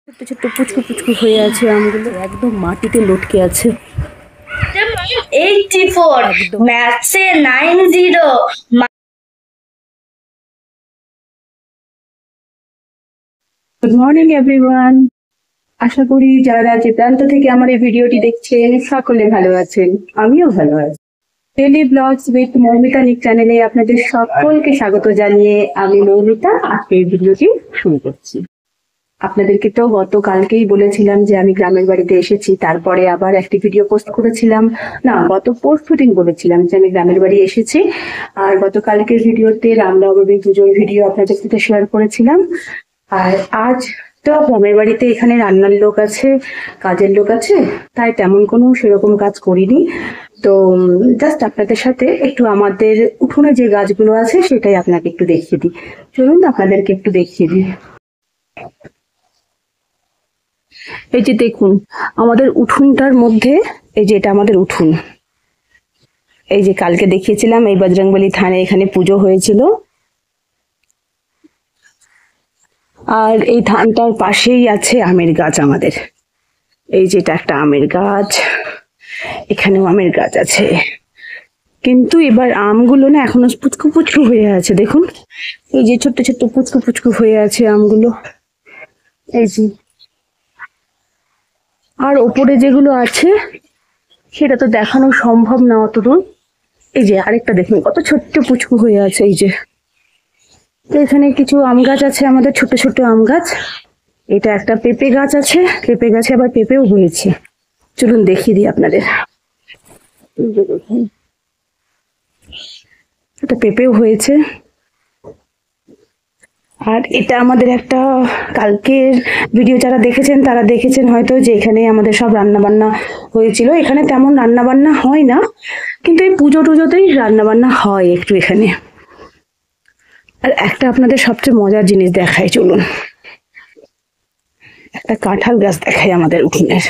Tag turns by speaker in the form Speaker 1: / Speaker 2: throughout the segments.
Speaker 1: ছোট্ট ছোট্ট পুচকু পুচকু হয়ে আছে আমগুলো, একদম মাটিতে লটকে আছে।
Speaker 2: 84 ম্যাথসে 90।
Speaker 1: গুড মর্নিং এভরিওয়ান, আশা করি যারা যে প্রান্ত থেকে আমার এই ভিডিওটি দেখছেন সকলে ভালো আছেন, আমিও ভালো আছি। ডেলি ব্লগস উইথ মৌমিতা নিক চ্যানেলে আপনাদের সকলকে স্বাগত জানিয়ে আমি মৌমিতা আজকের ভিডিওটি শুরু করছি। আপনাদেরকে তো গতকালকেই বলেছিলাম যে আমি গ্রামের বাড়িতে এসেছি, তারপরে আবার একটি ভিডিও পোস্ট করেছিলাম, না গত পোস্ট দিন বলেছিলাম যে আমি গ্রামের বাড়ি এসেছি। আর গতকালকের ভিডিওতে রামনবমী পুজোর ভিডিও আপনাদের সাথে শেয়ার করেছিলাম। আর আজ তো গ্রামের বাড়িতে এখানে রান্নার লোক আছে, কাজের লোক আছে, তাই তেমন কোনো সেরকম কাজ করিনি। তো জাস্ট আপনাদের সাথে একটু আমাদের উঠোনে যে গাছগুলো আছে সেটাই আপনাকে একটু দেখিয়ে দিই। চলুন আপনাদেরকে একটু দেখিয়ে দিই। এই যে দেখুন আমাদের উঠোনটার মধ্যে, এই যে এটা আমাদের উঠোন। এই যে কালকে দেখিয়েছিলাম এই বজরংবলী থানে এখানে পুজো হয়েছিল। আর এই ধানটার পাশেই আছে আমের গাছ আমাদের। এই যেটা একটা আমের গাছ, এখানেও আমের গাছ আছে, কিন্তু এবার আমগুলো না এখনো পুচকু পুচকু হয়ে আছে। দেখুন এই যে ছোট্ট ছোট্ট পুচকু পুচকু হয়ে আছে আমগুলো, এই যে। আর ওপরে যেগুলো আছে সেটা তো দেখানো সম্ভব না অতদূর। এই যে আরেকটা দেখুন কত ছোট্ট পুচকু হয়ে আছে, এই যে। তো এখানে কিছু আম গাছ আছে আমাদের, ছোট ছোট আম গাছ। এটা একটা পেঁপে গাছ আছে, পেঁপে গাছে আবার পেঁপেও হয়েছে। চলুন দেখিয়ে দিই আপনাদের। এটা পেঁপেও হয়েছে। আর এটা আমাদের একটা কালকের ভিডিও যারা দেখেছেন তারা দেখেছেন হয়তো যে এখানে আমাদের সব রান্না বান্না হয়েছিল। এখানে তেমন রান্না বান্না হয় না, কিন্তু এই পুজো টুজোতেই রান্না বান্না হয় একটু এখানে। আর একটা আপনাদের সবচেয়ে মজার জিনিস দেখাই, চলুন। একটা কাঁঠাল গাছ দেখাই আমাদের উঠোনের।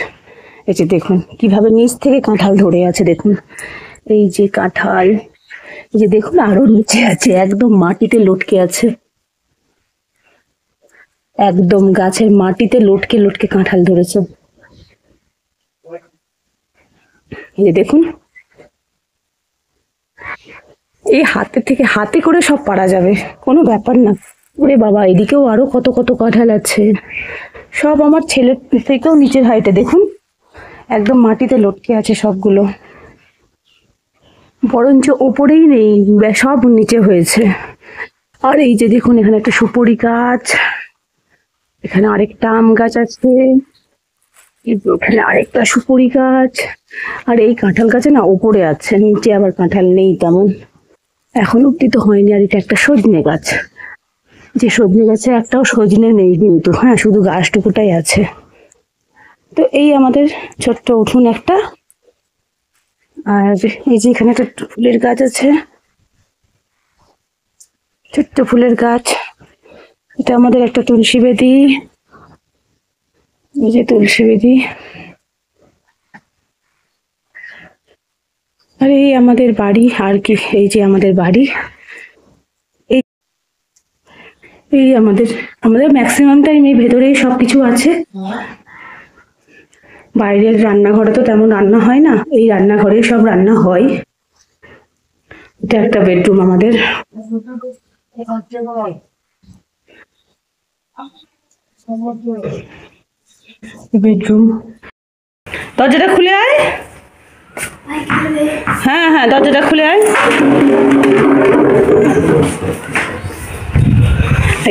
Speaker 1: এই যে দেখুন কিভাবে নিচ থেকে কাঁঠাল ধরে আছে, দেখুন এই যে কাঁঠাল। এই যে দেখুন আরো নিচে আছে, একদম মাটিতে লটকে আছে, একদম গাছের মাটিতে লটকে লটকে কাঁঠাল ধরেছে। এই যে দেখুন, এই হাতে থেকে হাতে করে সব পারা যাবে, কোনো ব্যাপার না। ওরে বাবা, এদিকেও আরো কত কত কাঁঠাল আছে, সব আমার ছেলের থেকেও নিচের হাইটে। দেখুন একদম মাটিতে লটকে আছে সবগুলো, বরঞ্চ ওপরেই নেই, সব নিচে হয়েছে। আর এই যে দেখুন এখানে একটা সুপারি গাছ, এখানে আরেকটা আম গাছ আছে, ওখানে আরেকটা সুপারি গাছ। আর এই কাঁঠাল গাছে না ওপরে আছে, নিচে আবার কাঁঠাল নেই তেমন, এখন অব্দি তো হয়নি। আর এটা একটা সজনে গাছ, যে সজনে গাছে একটাও সজনে নেই কিন্তু, হ্যাঁ শুধু গাছটুকুটাই আছে। তো এই আমাদের ছোট্ট উঠোন একটা। আর এই যে এখানে একটা ফুলের গাছ আছে, ছোট্ট ফুলের গাছ। এটা আমাদের একটা তুলসী বেদি, এই যে তুলসী বেদি। আর এই আমাদের বাড়ি, আর কি এই যে আমাদের বাড়ি। এই এই আমাদের আমাদের ম্যাক্সিমাম টাইম এই ভেতরেই সবকিছু আছে। বাইরের রান্নাঘরে তো তেমন রান্না হয় না, এই রান্নাঘরেই সব রান্না হয়। এটা একটা বেডরুম আমাদের। বেডরুম, দরজাটা খুলে আয়। হ্যাঁ হ্যাঁ দরজাটা খুলে আয়।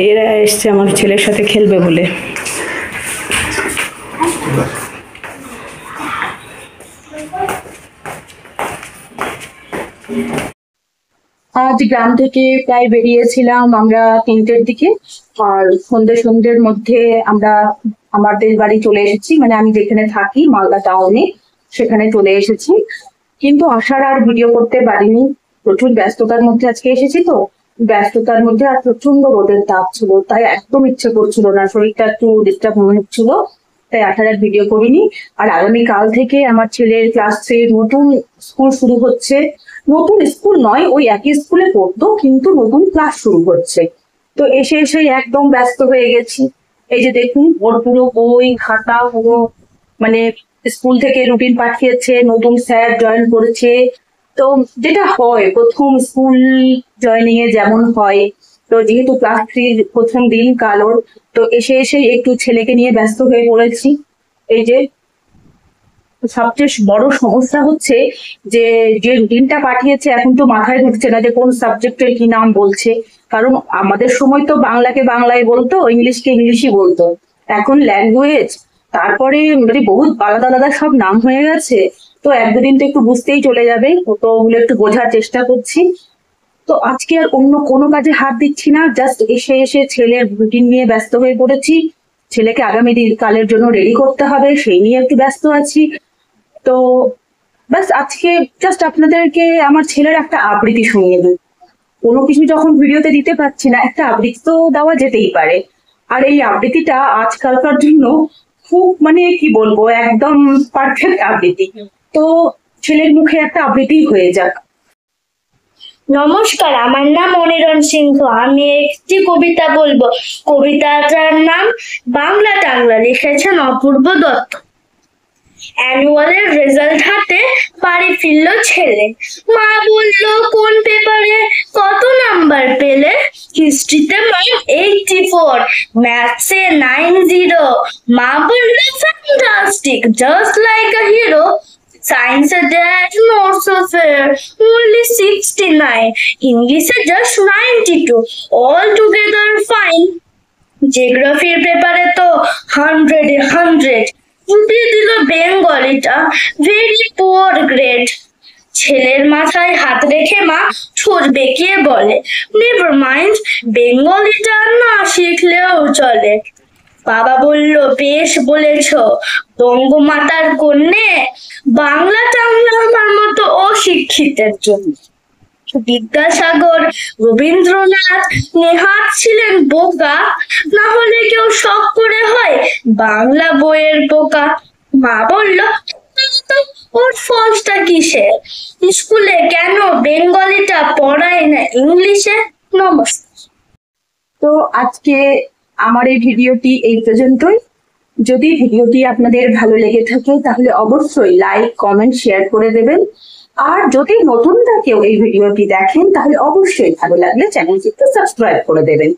Speaker 1: এরা এসছে আমার ছেলের সাথে খেলবে বলে। আজ গ্রাম থেকে প্রায় বেরিয়েছিলাম আমরা 3টের দিকে, আর সন্ধ্যের মধ্যে আমরা আমাদের বাড়ি চলে এসেছি, মানে আমি যেখানে থাকি মালদা টাউনে সেখানে চলে এসেছি। কিন্তু আসার আর ভিডিও করতে পারিনি, প্রচুর ব্যস্ততার মধ্যে আজকে এসেছি। তো ব্যস্ততার মধ্যে আর প্রচন্ড রোদের তাপ ছিল, তাই একদম ইচ্ছে করছিল না, শরীরটা একটু ডিস্টার্ব মনে হচ্ছিল, তাই আসার আর ভিডিও করিনি। আর আগামীকাল থেকে আমার ছেলের ক্লাস 3 নতুন স্কুল শুরু হচ্ছে। নতুন স্কুল নয়, ওই একই স্কুলে পড়তো, কিন্তু নতুন ক্লাস শুরু হচ্ছে। তো এসে একদম ব্যস্ত হয়ে গেছি। এই যে দেখুন, ওর পুরো বই খাতা পুরো মানে স্কুল থেকে রুটিন পাঠিয়েছে, নতুন স্যার জয়েন করেছে। তো যেটা হয় প্রথম স্কুল জয়েনিং এ যেমন হয়, তো যেহেতু ক্লাস 3 প্রথম দিন কালোর, তো এসে এসে একটু ছেলেকে নিয়ে ব্যস্ত হয়ে পড়েছি। এই যে সবচেয়ে বড় সমস্যা হচ্ছে যে যে রুটিনটা পাঠিয়েছে এখন তো মাথায় ঢুকছে না যে কোন সাবজেক্টের কি নাম বলছে। কারণ আমাদের সময় তো বাংলাকে বাংলায় বলতো, ইংলিশকে ইংলিশই বলতো। এখন ল্যাঙ্গুয়েজ, তারপরে মানে বহুত আলাদা আলাদা সব নাম হয়ে গেছে। তো এক দুদিন তো একটু বুঝতেই চলে যাবে, তো ওগুলো একটু বোঝার চেষ্টা করছি। তো আজকে আর অন্য কোনো কাজে হাত দিচ্ছি না, জাস্ট এসে এসে ছেলের রুটিন নিয়ে ব্যস্ত হয়ে পড়েছি। ছেলেকে আগামী দিন কালের জন্য রেডি করতে হবে, সেই নিয়ে একটু ব্যস্ত আছি। তো ব্যাস আজকে জাস্ট আপনাদেরকে আমার ছেলের একটা আবৃত্তি শুনিয়ে দিই। কোনো কিছু যখন ভিডিওতে দিতে পারছি না, একটা আবৃত্তি তো দেওয়া যেতেই পারে। আর এই আবৃত্তিটা আজকালকার জন্য খুব মানে কি বলবো, একদম পারফেক্ট আবৃত্তি। তো ছেলের মুখে একটা আবৃত্তি হয়ে যাক।
Speaker 2: নমস্কার, আমার নাম অনিরণ সিংহ। আমি একটি কবিতা বলবো। কবিতাটার নাম বাংলা টাংলা, লিখেছেন অপূর্ব দত্ত। অ্যানুয়ালের রেজাল্ট হাতে বাড়ি ফিরলো ছেলে। মা বলল, কোন পেপারে কত নাম্বার পেলে? হিস্ট্রিতে ম্যাম 84, ম্যাথসে 90। মা বলল, fantastic, just like a hero. সায়েন্সে dad not so fair, only 69, ইংলিশে জাস্ট 92, অল টুগেদার ফাইন। জিওগ্রাফির পেপারে তো 100 উঠিয়ে দিল বেঙ্গলিটা, ভেরি পুয়ার গ্রেড। ছেলের মাথায় হাত রেখে মা ঠোঁট বেঁকিয়ে বলে, নেভার মাইন্ড, বেঙ্গলিটা না শিখলেও চলে। বাবা বলল, বেশ বলেছ বঙ্গমাতার কন্যে, বাংলা টাংলা আমার মতো অশিক্ষিতের জন্য। বিদ্যাসাগর, রবীন্দ্রনাথ, নেহাত ছিলেন বোকা, না হলে কেউ শখ করে হয় বাংলা বইয়ের বোকা। মা বলল, "তো ওর ফলসটা কিসে? স্কুলে কেন বেঙ্গলিটা পড়ায় না ইংলিশে?" নমস্কার।
Speaker 1: তো আজকে আমার এই ভিডিওটি এই পর্যন্তই। যদি ভিডিওটি আপনাদের ভালো লেগে থাকে তাহলে অবশ্যই লাইক কমেন্ট শেয়ার করে দেবেন। আর যদি নতুন কেউ এই ভিডিওটি দেখেন তাহলে অবশ্যই ভালো লাগলে চ্যানেলটি একটু সাবস্ক্রাইব করে দেবেন।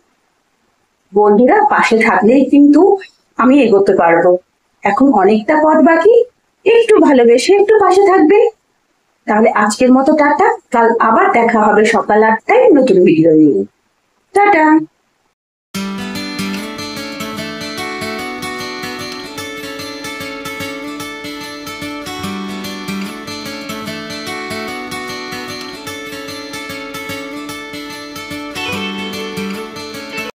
Speaker 1: বন্ধুরা পাশে থাকলেই কিন্তু আমি এগোতে পারবো। এখন অনেকটা পথ বাকি, একটু ভালোবেসে একটু পাশে থাকবেন। তাহলে আজকের মতো টাটা, কাল আবার দেখা হবে সকাল 8টায় নতুন ভিডিও নিয়ে। টাটা।